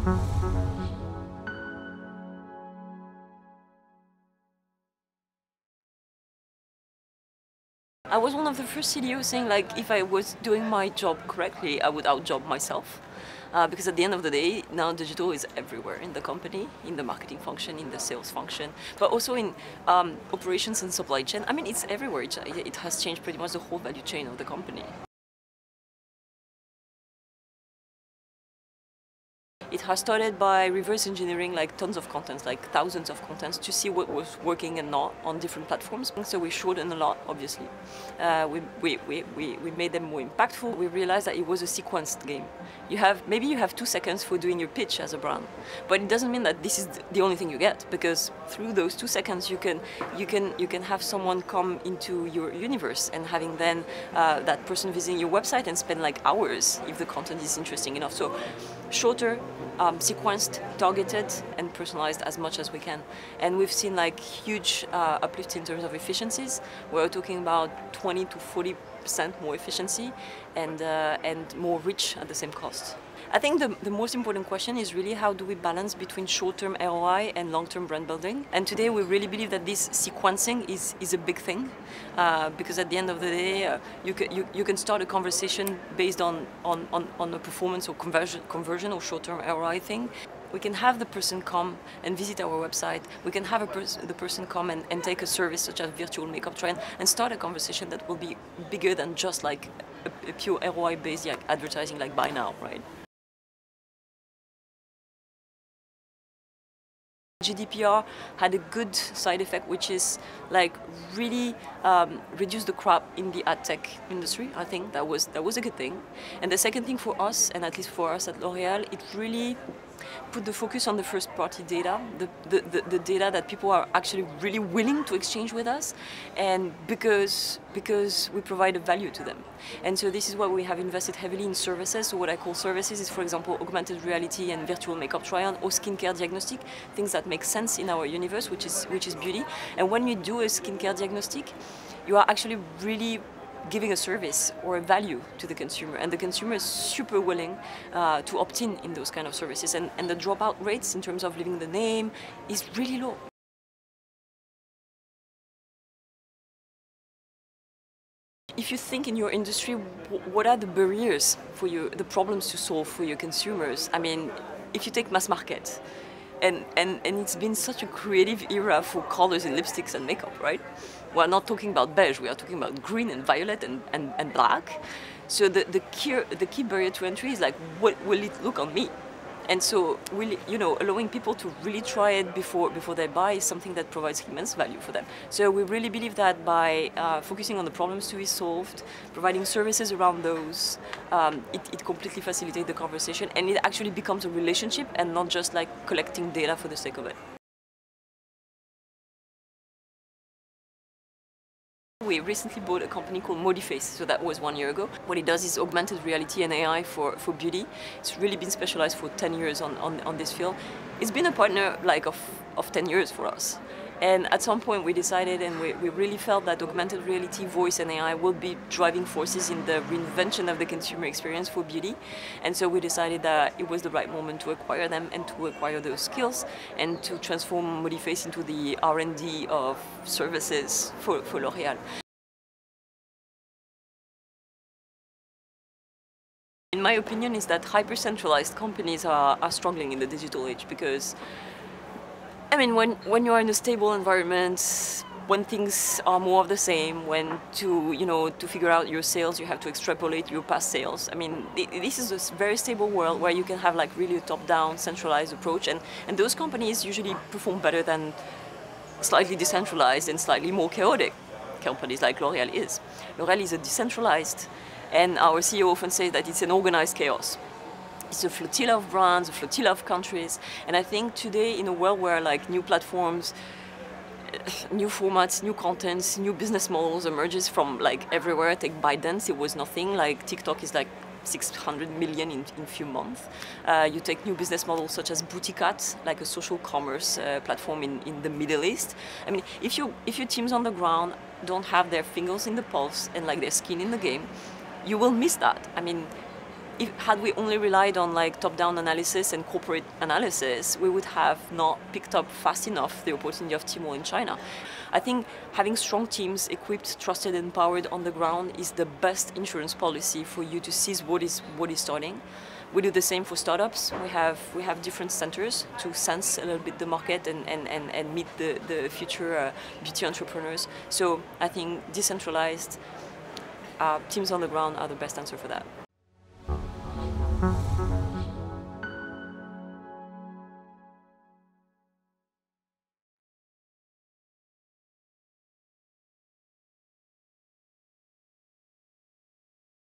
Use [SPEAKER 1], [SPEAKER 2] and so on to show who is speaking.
[SPEAKER 1] I was one of the first CDOs saying, like, if I was doing my job correctly, I would outjob myself. Because at the end of the day, now digital is everywhere in the company, in the marketing function, in the sales function, but also in operations and supply chain. I mean, it's everywhere. It has changed pretty much the whole value chain of the company. It has started by reverse engineering like tons of contents, like thousands of contents, to see what was working and not on different platforms. So we shortened a lot, obviously. We made them more impactful. We realized that it was a sequenced game. Maybe you have 2 seconds for doing your pitch as a brand, but it doesn't mean that this is the only thing you get, because through those 2 seconds you can have someone come into your universe, and having then that person visiting your website and spend like hours if the content is interesting enough. So shorter, sequenced, targeted, and personalized as much as we can. And we've seen like huge uplift in terms of efficiencies. We're talking about 20 to 40% more efficiency and more reach at the same cost. I think the most important question is really how do we balance between short-term ROI and long-term brand building. And today we really believe that this sequencing is a big thing, because at the end of the day you can start a conversation based on a performance or conversion or short-term ROI thing. We can have the person come and visit our website. We can have the person come and take a service such as virtual makeup try and start a conversation that will be bigger than just like a pure ROI-based advertising like buy now, right? GDPR had a good side effect, which is like really reduce the crap in the ad tech industry. I think that was a good thing. And the second thing for us, and at least for us at L'Oreal, it really put the focus on the first-party data, the data that people are actually really willing to exchange with us, and because we provide a value to them. And so this is why we have invested heavily in services. So what I call services is, for example, augmented reality and virtual makeup try-on or skincare diagnostic, things that make sense in our universe, which is beauty. And when you do a skincare diagnostic, you are actually really giving a service or a value to the consumer, and the consumer is super willing to opt in those kind of services, and the dropout rates in terms of leaving the name is really low. If you think in your industry, what are the barriers for you, the problems to solve for your consumers? I mean, if you take mass market, and it's been such a creative era for colors in lipsticks and makeup, right? We're not talking about beige, we are talking about green and violet and black. So the key barrier to entry is like, what will it look on me? And so really, allowing people to really try it before they buy is something that provides immense value for them. So we really believe that by focusing on the problems to be solved, providing services around those, it completely facilitates the conversation, and it actually becomes a relationship and not just like collecting data for the sake of it. We recently bought a company called Modiface, so that was 1 year ago. What it does is augmented reality and AI for beauty. It's really been specialized for 10 years on this field. It's been a partner like of 10 years for us. And at some point we decided, and we really felt that augmented reality, voice and AI will be driving forces in the reinvention of the consumer experience for beauty. And so we decided that it was the right moment to acquire them and to acquire those skills and to transform Modiface into the R&D of services for L'Oreal. In my opinion, is that hyper-centralized companies are struggling in the digital age, because I mean, when you're in a stable environment, when things are more of the same, when to figure out your sales, you have to extrapolate your past sales. I mean, this is a very stable world where you can have like really a top-down, centralized approach, and those companies usually perform better than slightly decentralized and slightly more chaotic companies like L'Oreal is. L'Oreal is a decentralized, and our CEO often says that it's an organized chaos. It's a flotilla of brands, a flotilla of countries, and I think today in a world where like new platforms, new formats, new contents, new business models emerges from like everywhere. Take ByteDance, it was nothing. Like TikTok is like 600 million in few months. You take new business models such as Bouticat, like a social commerce platform in the Middle East. I mean, if your teams on the ground don't have their fingers in the pulse and like their skin in the game, you will miss that. I mean, had we only relied on like top-down analysis and corporate analysis, we would have not picked up fast enough the opportunity of Tmall in China. I think having strong teams equipped, trusted, and empowered on the ground is the best insurance policy for you to seize what is starting. We do the same for startups. We have different centers to sense a little bit the market and meet the future beauty entrepreneurs. So I think decentralized teams on the ground are the best answer for that.